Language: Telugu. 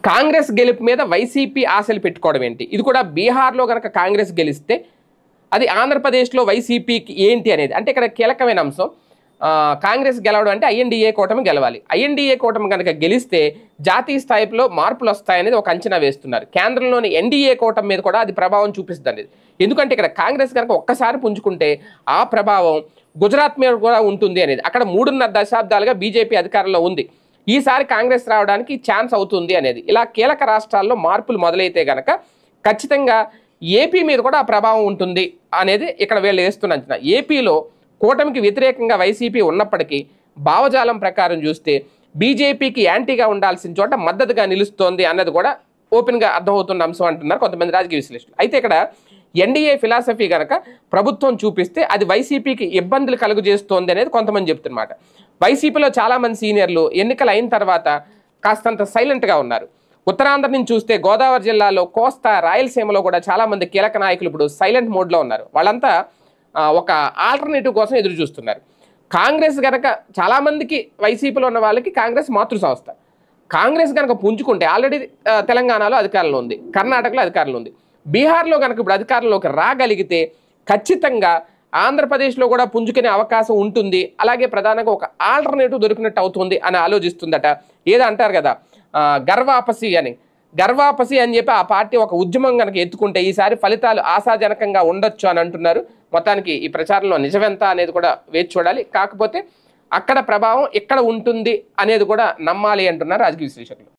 కాంగ్రెస్ గెలుపు మీద వైసీపీ ఆశలు పెట్టుకోవడం ఏంటి? ఇది కూడా బీహార్లో కనుక కాంగ్రెస్ గెలిస్తే అది ఆంధ్రప్రదేశ్లో వైసీపీకి ఏంటి అనేది అంటే ఇక్కడ కీలకమైన అంశం. కాంగ్రెస్ గెలవడం అంటే ఐఎన్డీఏ కూటమి గెలవాలి. ఐఎన్డీఏ కూటమి కనుక గెలిస్తే జాతీయ స్థాయిలో మార్పులు వస్తాయనేది ఒక అంచనా వేస్తున్నారు. కేంద్రంలోని ఎన్డీఏ కూటమి మీద కూడా అది ప్రభావం చూపిస్తుంది. ఎందుకంటే ఇక్కడ కాంగ్రెస్ కనుక ఒక్కసారి పుంజుకుంటే ఆ ప్రభావం గుజరాత్ మీద కూడా ఉంటుంది అనేది. అక్కడ 3.5 దశాబ్దాలుగా బీజేపీ అధికారంలో ఉంది. ఈసారి కాంగ్రెస్ రావడానికి ఛాన్స్ అవుతుంది అనేది. ఇలా కీలక రాష్ట్రాల్లో మార్పులు మొదలైతే గనక ఖచ్చితంగా ఏపీ మీద కూడా ఆ ప్రభావం ఉంటుంది అనేది ఇక్కడ వీళ్ళు వేస్తున్న అంచనా. ఏపీలో కూటమికి వ్యతిరేకంగా వైసీపీ ఉన్నప్పటికీ భావజాలం ప్రకారం చూస్తే బీజేపీకి యాంటీగా ఉండాల్సిన చోట మద్దతుగా నిలుస్తోంది అన్నది కూడా ఓపెన్గా అర్థమవుతున్న అంశం అంటున్నారు కొంతమంది రాజకీయ విశ్లేషకులు. అయితే ఇక్కడ ఎన్డీఏ ఫిలాసఫీ కనుక ప్రభుత్వం చూపిస్తే అది వైసీపీకి ఇబ్బందులు కలుగజేస్తోంది అనేది కొంతమంది చెప్తున్నమాట. వైసీపీలో చాలామంది సీనియర్లు ఎన్నికలు అయిన తర్వాత కాస్తంత సైలెంట్గా ఉన్నారు. ఉత్తరాంధ్ర నుంచి చూస్తే గోదావరి జిల్లాలో, కోస్తా, రాయలసీమలో కూడా చాలామంది కీలక నాయకులు ఇప్పుడు సైలెంట్ మోడ్లో ఉన్నారు. వాళ్ళంతా ఒక ఆల్టర్నేటివ్ కోసం ఎదురు చూస్తున్నారు. కాంగ్రెస్ కనుక చాలామందికి వైసీపీలో ఉన్న వాళ్ళకి కాంగ్రెస్ మాతృ సంస్థ. కాంగ్రెస్ కనుక పుంజుకుంటే ఆల్రెడీ తెలంగాణలో అధికారంలో ఉంది, కర్ణాటకలో అధికారంలో ఉంది, బీహార్లో కనుక ఇప్పుడు అధికారంలోకి రాగలిగితే ఖచ్చితంగా ఆంధ్రప్రదేశ్లో కూడా పుంజుకునే అవకాశం ఉంటుంది. అలాగే ప్రధానంగా ఒక ఆల్టర్నేటివ్ దొరికినట్టు అవుతుంది అని ఆలోచిస్తుందట. ఏదో అంటారు కదా గర్వాపసి అని. గర్వాపసి అని చెప్పి ఆ పార్టీ ఒక ఉద్యమం కనుక ఎత్తుకుంటే ఈసారి ఫలితాలు ఆశాజనకంగా ఉండొచ్చు అని అంటున్నారు. మొత్తానికి ఈ ప్రచారంలో నిజమెంత అనేది కూడా వేచి చూడాలి. కాకపోతే అక్కడ ప్రభావం ఎక్కడ ఉంటుంది అనేది కూడా నమ్మాలి అంటున్నారు రాజకీయ విశ్లేషకులు.